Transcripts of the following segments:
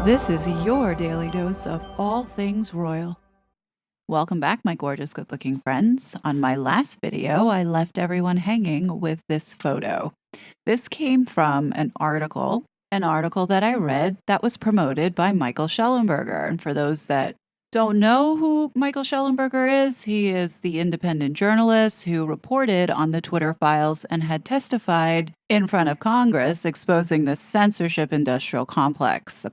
This is your daily dose of all things royal. Welcome back, my gorgeous, good-looking friends. On my last video, I left everyone hanging with this photo. This came from an article that I read that was promoted by Michael Schellenberger. And for those that don't know who Michael Schellenberger is, he is the independent journalist who reported on the Twitter files and had testified in front of Congress exposing the censorship industrial complex.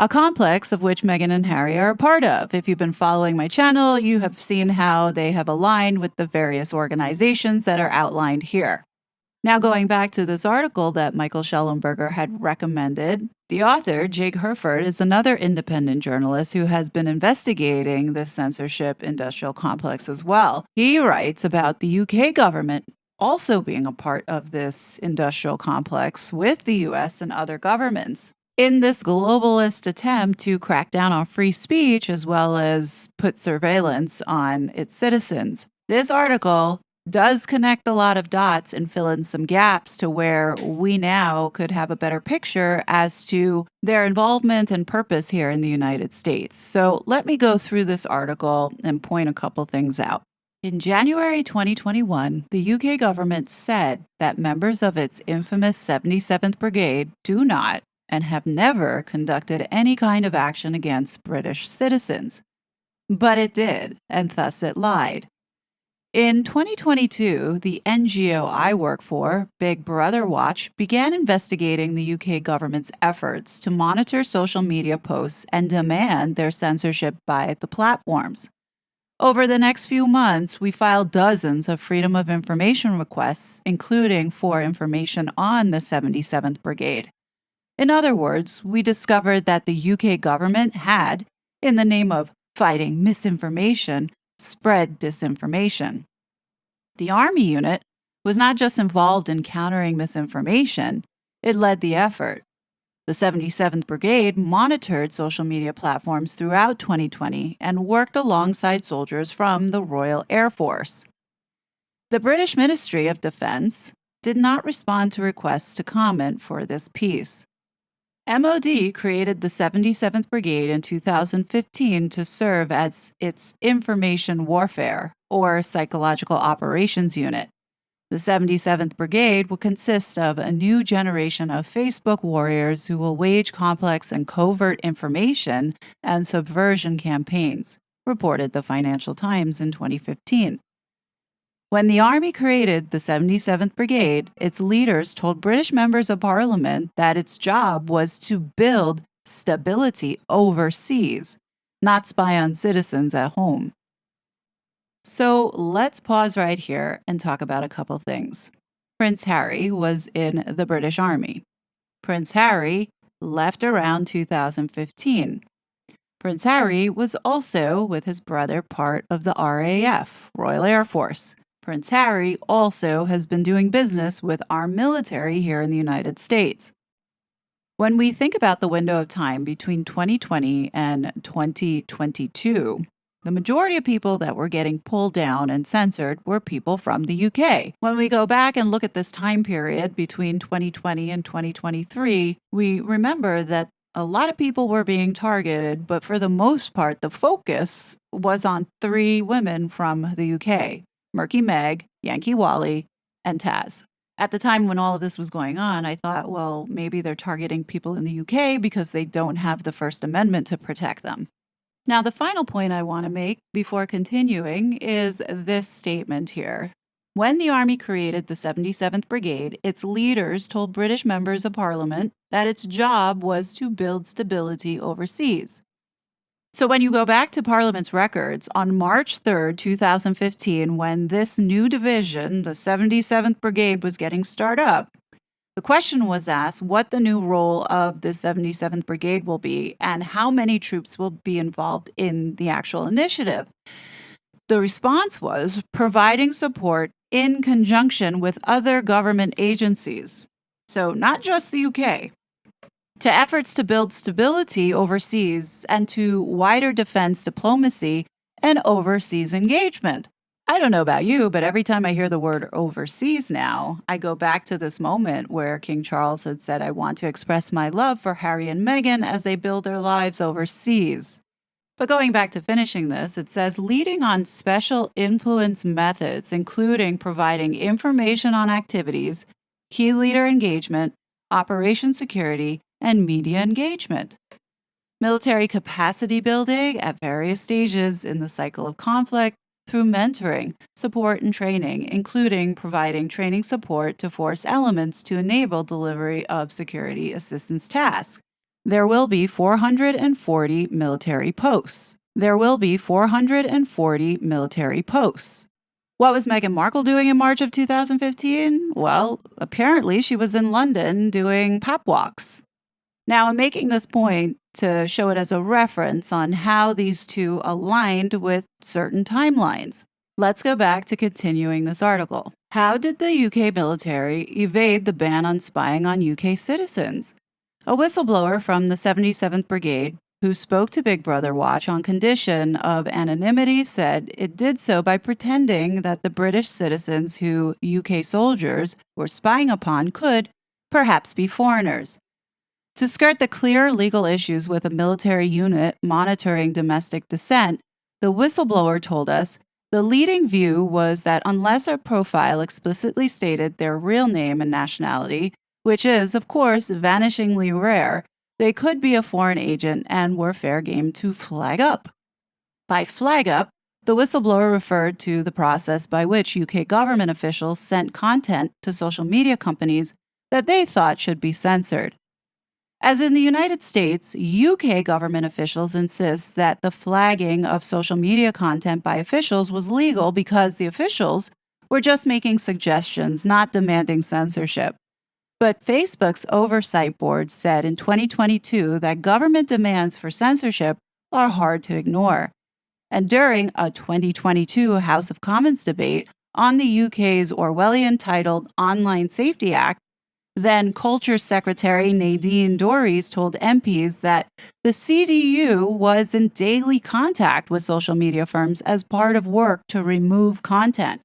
A complex of which Meghan and Harry are a part of. If you've been following my channel, you have seen how they have aligned with the various organizations that are outlined here. Now, going back to this article that Michael Schellenberger had recommended, the author, Jake Herford, is another independent journalist who has been investigating the censorship industrial complex as well. He writes about the UK government also being a part of this industrial complex with the US and other governments in this globalist attempt to crack down on free speech as well as put surveillance on its citizens. This article does connect a lot of dots and fill in some gaps to where we now could have a better picture as to their involvement and purpose here in the United States. So let me go through this article and point a couple things out. In January 2021, the UK government said that members of its infamous 77th Brigade do not and have never conducted any kind of action against British citizens. But it did, and thus it lied. In 2022, the NGO I work for, Big Brother Watch, began investigating the UK government's efforts to monitor social media posts and demand their censorship by the platforms. Over the next few months, we filed dozens of Freedom of Information requests, including for information on the 77th Brigade. In other words, we discovered that the UK government had, in the name of fighting misinformation, spread disinformation. The Army unit was not just involved in countering misinformation, it led the effort. The 77th Brigade monitored social media platforms throughout 2020 and worked alongside soldiers from the Royal Air Force. The British Ministry of Defence did not respond to requests to comment for this piece. MOD created the 77th Brigade in 2015 to serve as its information warfare, or psychological operations unit. The 77th Brigade will consist of a new generation of Facebook warriors who will wage complex and covert information and subversion campaigns, reported the Financial Times in 2015. When the Army created the 77th Brigade, its leaders told British members of Parliament that its job was to build stability overseas, not spy on citizens at home. So let's pause right here and talk about a couple things. Prince Harry was in the British Army. Prince Harry left around 2015. Prince Harry was also, with his brother, part of the RAF, Royal Air Force. Prince Harry also has been doing business with our military here in the United States. When we think about the window of time between 2020 and 2022, the majority of people that were getting pulled down and censored were people from the UK. When we go back and look at this time period between 2020 and 2023, we remember that a lot of people were being targeted, but for the most part, the focus was on 3 women from the UK. Murky Meg, Yankee Wally, and Taz. At the time when all of this was going on, I thought, well, maybe they're targeting people in the UK because they don't have the First Amendment to protect them. Now, the final point I want to make before continuing is this statement here. When the Army created the 77th Brigade, its leaders told British members of Parliament that its job was to build stability overseas. So when you go back to Parliament's records, on March 3, 2015, when this new division, the 77th Brigade, was getting started up, the question was asked what the new role of the 77th Brigade will be and how many troops will be involved in the actual initiative. The response was providing support in conjunction with other government agencies, so not just the UK, to efforts to build stability overseas and to wider defense diplomacy and overseas engagement. I don't know about you, but every time I hear the word overseas now, I go back to this moment where King Charles had said, I want to express my love for Harry and Meghan as they build their lives overseas. But going back to finishing this, it says leading on special influence methods, including providing information on activities, key leader engagement, operation security, and media engagement. Military capacity building at various stages in the cycle of conflict through mentoring, support, and training, including providing training support to force elements to enable delivery of security assistance tasks. There will be 440 military posts. There will be 440 military posts. What was Meghan Markle doing in March of 2015? Well, apparently she was in London doing pep walks. Now, I'm making this point to show it as a reference on how these two aligned with certain timelines. Let's go back to continuing this article. How did the UK military evade the ban on spying on UK citizens? A whistleblower from the 77th Brigade, who spoke to Big Brother Watch on condition of anonymity, said it did so by pretending that the British citizens who UK soldiers were spying upon could perhaps be foreigners. To skirt the clear legal issues with a military unit monitoring domestic dissent, the whistleblower told us the leading view was that unless a profile explicitly stated their real name and nationality, which is, of course, vanishingly rare, they could be a foreign agent and were fair game to flag up. By flag up, the whistleblower referred to the process by which UK government officials sent content to social media companies that they thought should be censored. As in the United States, UK government officials insist that the flagging of social media content by officials was legal because the officials were just making suggestions, not demanding censorship. But Facebook's oversight board said in 2022 that government demands for censorship are hard to ignore. And during a 2022 House of Commons debate on the UK's Orwellian titled Online Safety Act, then Culture Secretary Nadine Dorries told MPs that the CDU was in daily contact with social media firms as part of work to remove content.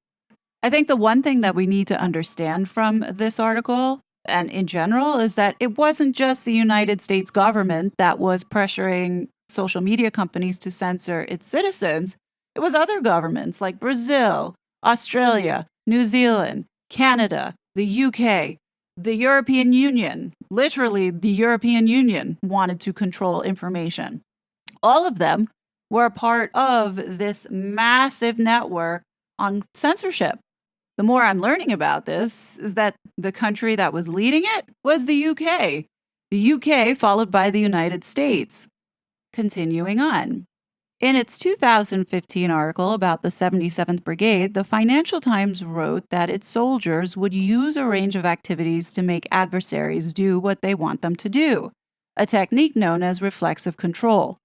I think the one thing that we need to understand from this article and in general is that it wasn't just the United States government that was pressuring social media companies to censor its citizens. It was other governments like Brazil, Australia, New Zealand, Canada, the UK, the European Union. Literally, the European Union wanted to control information. All of them were a part of this massive network on censorship. The more I'm learning about this is that the country that was leading it was the UK. The UK followed by the United States. Continuing on. In its 2015 article about the 77th Brigade, the Financial Times wrote that its soldiers would use a range of activities to make adversaries do what they want them to do, a technique known as reflexive control.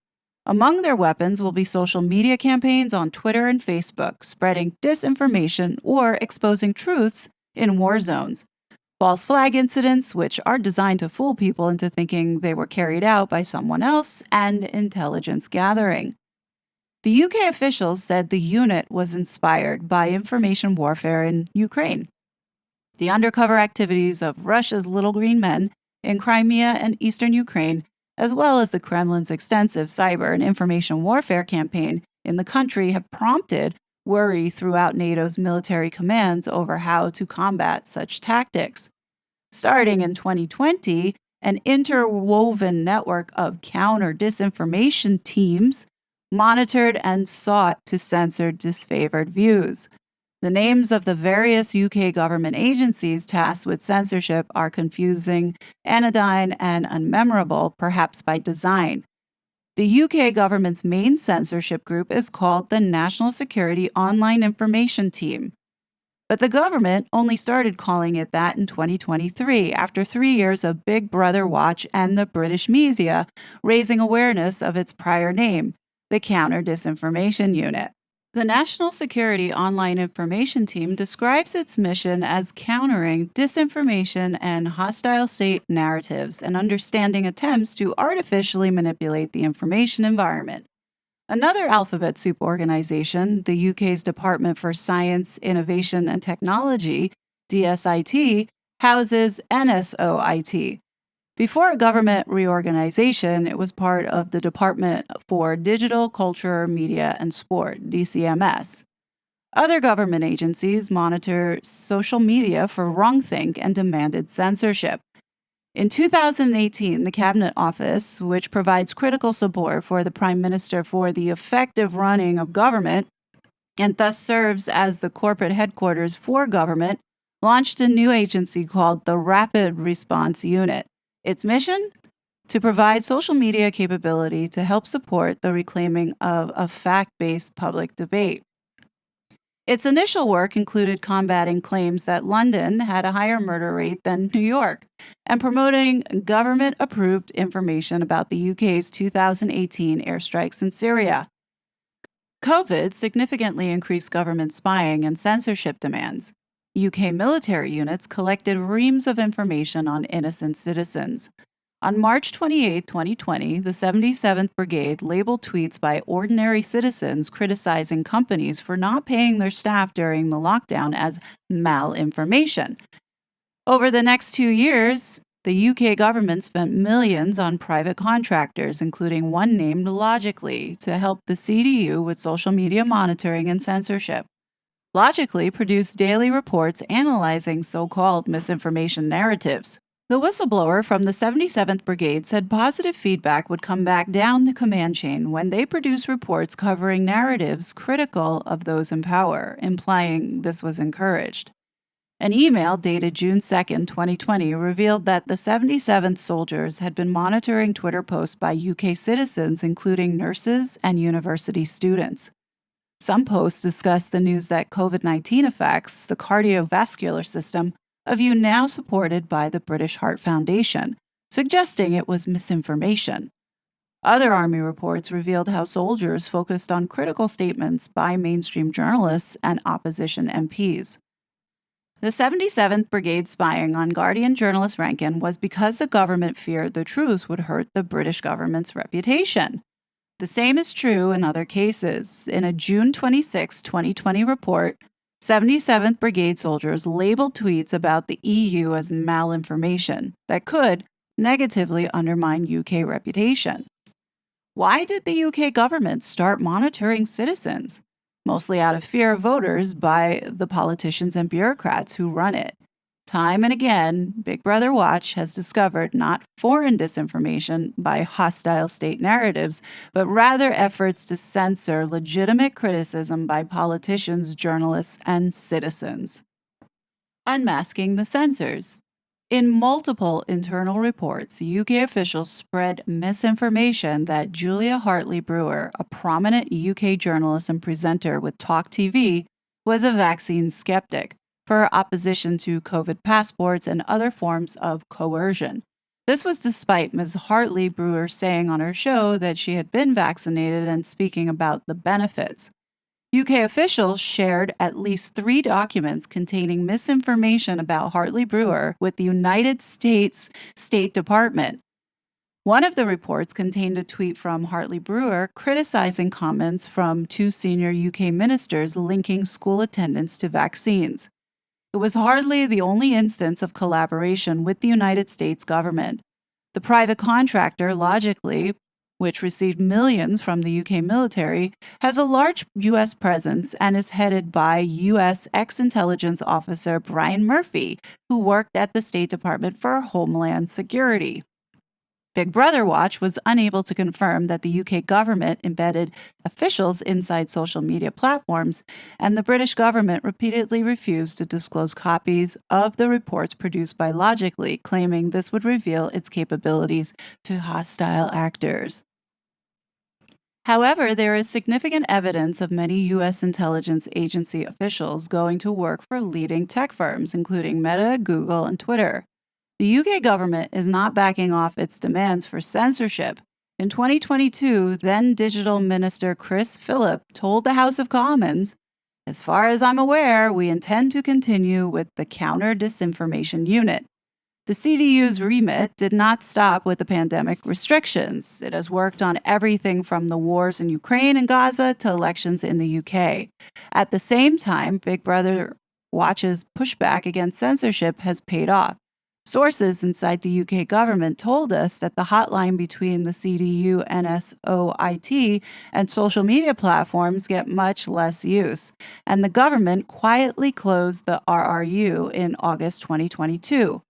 Among their weapons will be social media campaigns on Twitter and Facebook, spreading disinformation or exposing truths in war zones, false flag incidents, which are designed to fool people into thinking they were carried out by someone else, and intelligence gathering. The UK officials said the unit was inspired by information warfare in Ukraine. The undercover activities of Russia's Little Green Men in Crimea and eastern Ukraine, as well as the Kremlin's extensive cyber and information warfare campaign in the country, have prompted worry throughout NATO's military commands over how to combat such tactics. Starting in 2020, an interwoven network of counter-disinformation teams monitored and sought to censor disfavored views. The names of the various UK government agencies tasked with censorship are confusing, anodyne, and unmemorable, perhaps by design. The UK government's main censorship group is called the National Security Online Information Team. But the government only started calling it that in 2023, after 3 years of Big Brother Watch and the British media raising awareness of its prior name, the Counter-Disinformation Unit. The National Security Online Information Team describes its mission as countering disinformation and hostile state narratives and understanding attempts to artificially manipulate the information environment. Another alphabet soup organization, the UK's Department for Science, Innovation and Technology, DSIT, houses NSOIT. Before a government reorganization, it was part of the Department for Digital, Culture, Media and Sport, DCMS. Other government agencies monitor social media for wrongthink and demanded censorship. In 2018, the Cabinet Office, which provides critical support for the Prime Minister for the effective running of government and thus serves as the corporate headquarters for government, launched a new agency called the Rapid Response Unit. Its mission? To provide social media capability to help support the reclaiming of a fact-based public debate. Its initial work included combating claims that London had a higher murder rate than New York and promoting government-approved information about the UK's 2018 airstrikes in Syria. COVID significantly increased government spying and censorship demands. UK military units collected reams of information on innocent citizens. On March 28, 2020, the 77th Brigade labeled tweets by ordinary citizens criticizing companies for not paying their staff during the lockdown as malinformation. Over the next 2 years, the UK government spent millions on private contractors, including one named Logically, to help the CDU with social media monitoring and censorship. Logically produced daily reports analyzing so-called misinformation narratives. The whistleblower from the 77th Brigade said positive feedback would come back down the command chain when they produced reports covering narratives critical of those in power, implying this was encouraged. An email dated June 2, 2020, revealed that the 77th soldiers had been monitoring Twitter posts by UK citizens, including nurses and university students. Some posts discussed the news that COVID-19 affects the cardiovascular system, a view now supported by the British Heart Foundation, suggesting it was misinformation. Other Army reports revealed how soldiers focused on critical statements by mainstream journalists and opposition MPs. The 77th Brigade spying on Guardian journalist Rankin was because the government feared the truth would hurt the British government's reputation. The same is true in other cases. In a June 26, 2020 report, 77th Brigade soldiers labeled tweets about the EU as malinformation that could negatively undermine UK reputation. Why did the UK government start monitoring citizens? Mostly out of fear of voters by the politicians and bureaucrats who run it. Time and again, Big Brother Watch has discovered not foreign disinformation by hostile state narratives, but rather efforts to censor legitimate criticism by politicians, journalists, and citizens. Unmasking the censors. In multiple internal reports, UK officials spread misinformation that Julia Hartley-Brewer, a prominent UK journalist and presenter with Talk TV, was a vaccine skeptic for her opposition to COVID passports and other forms of coercion. This was despite Ms. Hartley-Brewer saying on her show that she had been vaccinated and speaking about the benefits. UK officials shared at least 3 documents containing misinformation about Hartley-Brewer with the United States State Department. One of the reports contained a tweet from Hartley-Brewer criticizing comments from 2 senior UK ministers linking school attendance to vaccines. It was hardly the only instance of collaboration with the United States government. The private contractor, Logically, which received millions from the UK military, has a large U.S. presence and is headed by U.S. ex-intelligence officer Brian Murphy, who worked at the State Department for Homeland Security. Big Brother Watch was unable to confirm that the UK government embedded officials inside social media platforms, and the British government repeatedly refused to disclose copies of the reports produced by Logically, claiming this would reveal its capabilities to hostile actors. However, there is significant evidence of many U.S. intelligence agency officials going to work for leading tech firms, including Meta, Google, and Twitter. The UK government is not backing off its demands for censorship. In 2022, then Digital Minister Chris Philip told the House of Commons, "As far as I'm aware, we intend to continue with the Counter Disinformation Unit." The CDU's remit did not stop with the pandemic restrictions. It has worked on everything from the wars in Ukraine and Gaza to elections in the UK. At the same time, Big Brother Watch's pushback against censorship has paid off. Sources inside the UK government told us that the hotline between the CDU, NSOIT, and social media platforms get much less use, and the government quietly closed the RRU in August 2022.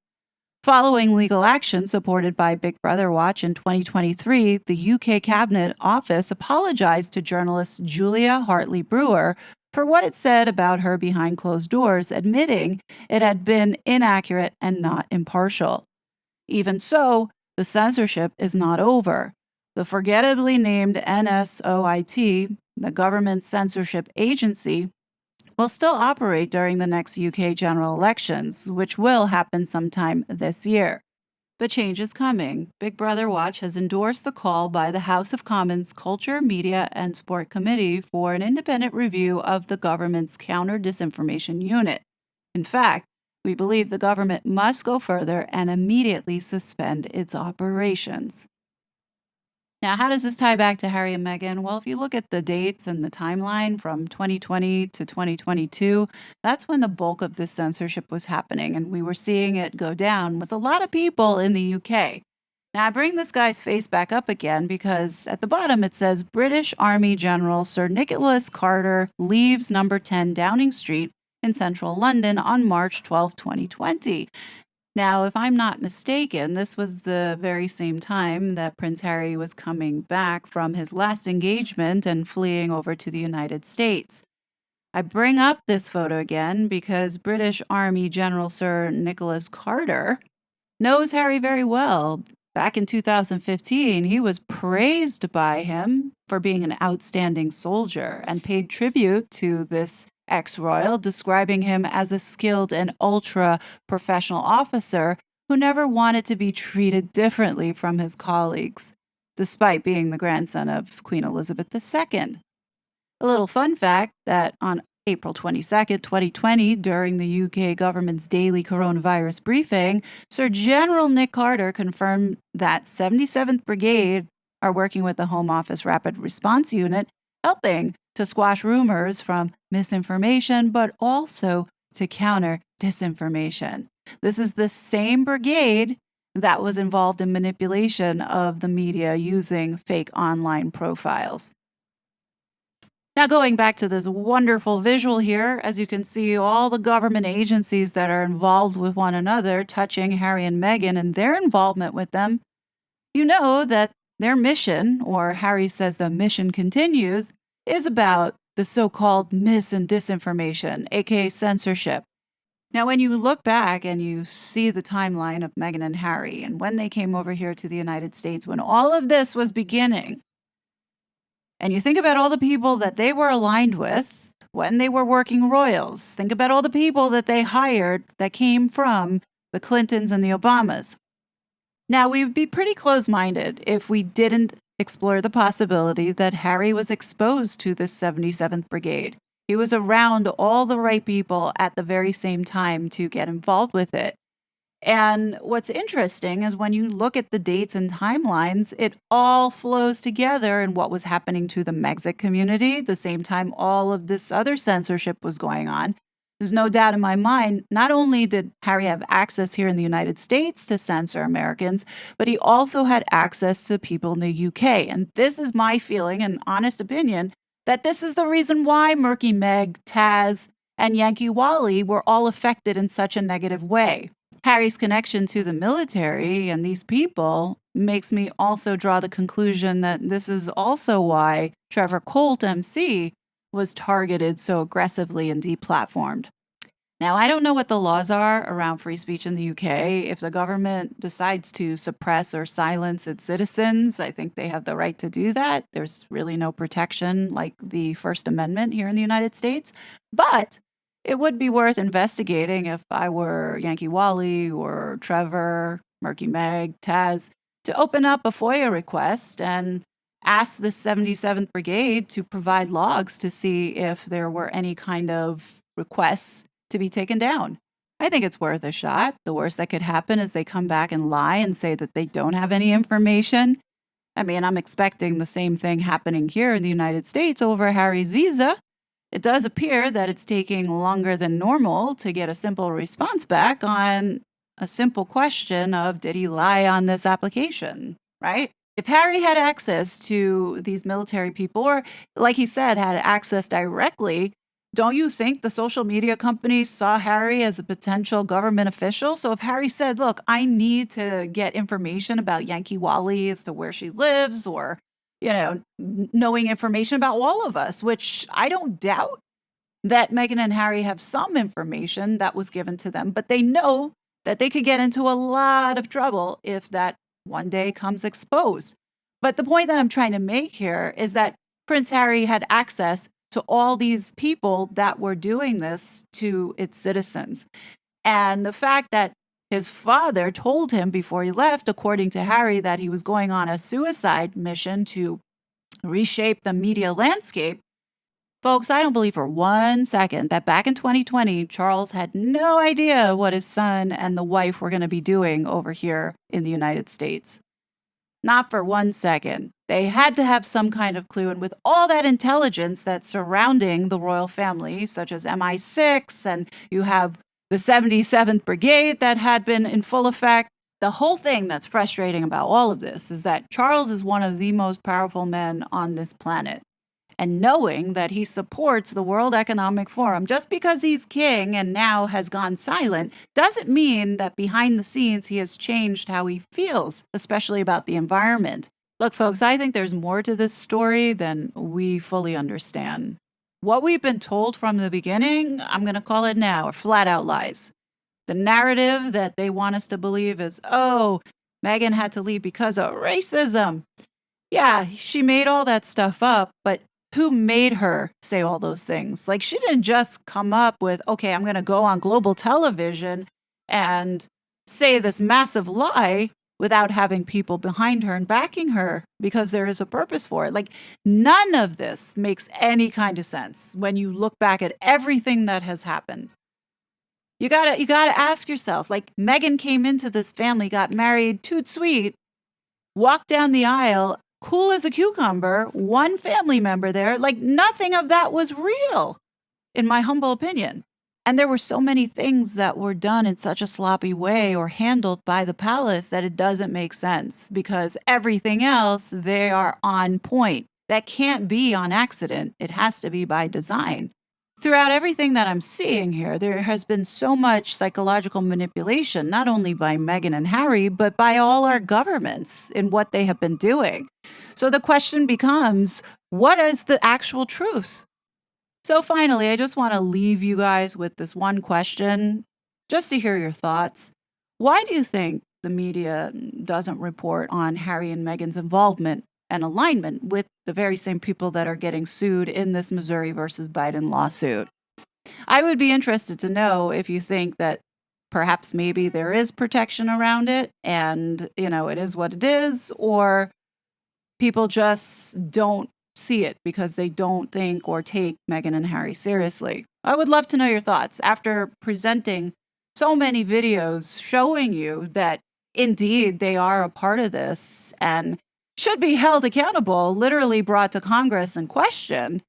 Following legal action supported by Big Brother Watch in 2023, the UK Cabinet Office apologized to journalist Julia Hartley Brewer for what it said about her behind closed doors, admitting it had been inaccurate and not impartial. Even so, the censorship is not over. The forgettably named NSOIT, the government censorship agency, will still operate during the next UK general elections, which will happen sometime this year. The change is coming. Big Brother Watch has endorsed the call by the House of Commons Culture, Media, and Sport Committee for an independent review of the government's counter-disinformation unit. In fact, we believe the government must go further and immediately suspend its operations. Now, how does this tie back to Harry and Meghan? Well, if you look at the dates and the timeline from 2020 to 2022, that's when the bulk of this censorship was happening, and we were seeing it go down with a lot of people in the UK. Now, I bring this guy's face back up again because at the bottom it says British Army General Sir Nicholas Carter leaves number 10 Downing Street in central London on March 12, 2020. Now, if I'm not mistaken, this was the very same time that Prince Harry was coming back from his last engagement and fleeing over to the United States. I bring up this photo again because British Army General Sir Nicholas Carter knows Harry very well. Back in 2015, he was praised by him for being an outstanding soldier and paid tribute to this ex-royal, describing him as a skilled and ultra-professional officer who never wanted to be treated differently from his colleagues, despite being the grandson of Queen Elizabeth II. A little fun fact that on April 22nd, 2020, during the UK government's daily coronavirus briefing, Sir General Nick Carter confirmed that 77th Brigade are working with the Home Office Rapid Response Unit, helping to squash rumors from misinformation, but also to counter disinformation. This is the same brigade that was involved in manipulation of the media using fake online profiles. Now, going back to this wonderful visual here, as you can see, all the government agencies that are involved with one another, touching Harry and Meghan and their involvement with them, you know that their mission, or Harry says the mission continues, is about the so-called mis and disinformation, aka censorship. Now, when you look back and you see the timeline of Meghan and Harry and when they came over here to the United States, when all of this was beginning, and you think about all the people that they were aligned with when they were working royals, think about all the people that they hired that came from the Clintons and the Obamas. Now, we would be pretty close-minded if we didn't explore the possibility that Harry was exposed to this 77th Brigade. He was around all the right people at the very same time to get involved with it. And what's interesting is when you look at the dates and timelines, it all flows together in what was happening to the Megxit community, the same time all of this other censorship was going on. There's no doubt in my mind, not only did Harry have access here in the United States to censor Americans, but he also had access to people in the UK. And this is my feeling and honest opinion that this is the reason why Murky Meg, Taz, and Yankee Wally were all affected in such a negative way. Harry's connection to the military and these people makes me also draw the conclusion that this is also why Trevor Colt, MC, was targeted so aggressively and deplatformed. Now, I don't know what the laws are around free speech in the UK. If the government decides to suppress or silence its citizens, I think they have the right to do that. There's really no protection like the First Amendment here in the United States. But it would be worth investigating if I were Yankee Wally or Trevor, Murky Meg, Taz, to open up a FOIA request and ask the 77th Brigade to provide logs to see if there were any kind of requests to be taken down. I think it's worth a shot. The worst that could happen is they come back and lie and say that they don't have any information. I mean, I'm expecting the same thing happening here in the United States over Harry's visa. It does appear that it's taking longer than normal to get a simple response back on a simple question of, did he lie on this application, right? If Harry had access to these military people, or like he said, had access directly, don't you think the social media companies saw Harry as a potential government official? So if Harry said, look, I need to get information about Yankee Wally as to where she lives, or, knowing information about all of us, which I don't doubt that Meghan and Harry have some information that was given to them, but they know that they could get into a lot of trouble if that one day comes exposed. But the point that I'm trying to make here is that Prince Harry had access to all these people that were doing this to its citizens. And the fact that his father told him before he left, according to Harry, that he was going on a suicide mission to reshape the media landscape. Folks, I don't believe for 1 second that back in 2020, Charles had no idea what his son and the wife were going to be doing over here in the United States. Not for 1 second. They had to have some kind of clue. And with all that intelligence that's surrounding the royal family, such as MI6, and you have the 77th Brigade that had been in full effect, the whole thing that's frustrating about all of this is that Charles is one of the most powerful men on this planet. And knowing that he supports the World Economic Forum, just because he's king and now has gone silent, doesn't mean that behind the scenes he has changed how he feels, especially about the environment. Look, folks, I think there's more to this story than we fully understand. What we've been told from the beginning, I'm going to call it now, are flat out lies. The narrative that they want us to believe is, oh, Meghan had to leave because of racism. Yeah, she made all that stuff up, but who made her say all those things? Like, she didn't just come up with, okay, I'm going to go on global television and say this massive lie without having people behind her and backing her, because there is a purpose for it. Like, none of this makes any kind of sense when you look back at everything that has happened. You gotta ask yourself, like, Meghan came into this family, got married, toot sweet, walked down the aisle, cool as a cucumber, one family member there. Like, nothing of that was real, in my humble opinion. And there were so many things that were done in such a sloppy way or handled by the palace that it doesn't make sense, because everything else, they are on point. That can't be on accident. It has to be by design. Throughout everything that I'm seeing here, there has been so much psychological manipulation, not only by Meghan and Harry, but by all our governments in what they have been doing. So the question becomes, what is the actual truth? So finally, I just want to leave you guys with this one question, just to hear your thoughts. Why do you think the media doesn't report on Harry and Meghan's involvement and alignment with the very same people that are getting sued in this Missouri versus Biden lawsuit? I would be interested to know if you think that perhaps maybe there is protection around it and, it is what it is, or people just don't see it because they don't think or take Meghan and Harry seriously. I would love to know your thoughts after presenting so many videos showing you that indeed they are a part of this and should be held accountable, literally brought to Congress and questioned.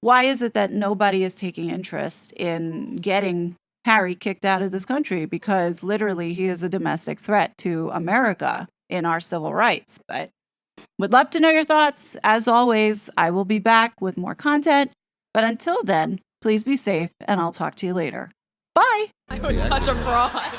Why is it that nobody is taking interest in getting Harry kicked out of this country? Because literally he is a domestic threat to America in our civil rights. But would love to know your thoughts. As always, I will be back with more content. But until then, please be safe, and I'll talk to you later. Bye. I was such a fraud.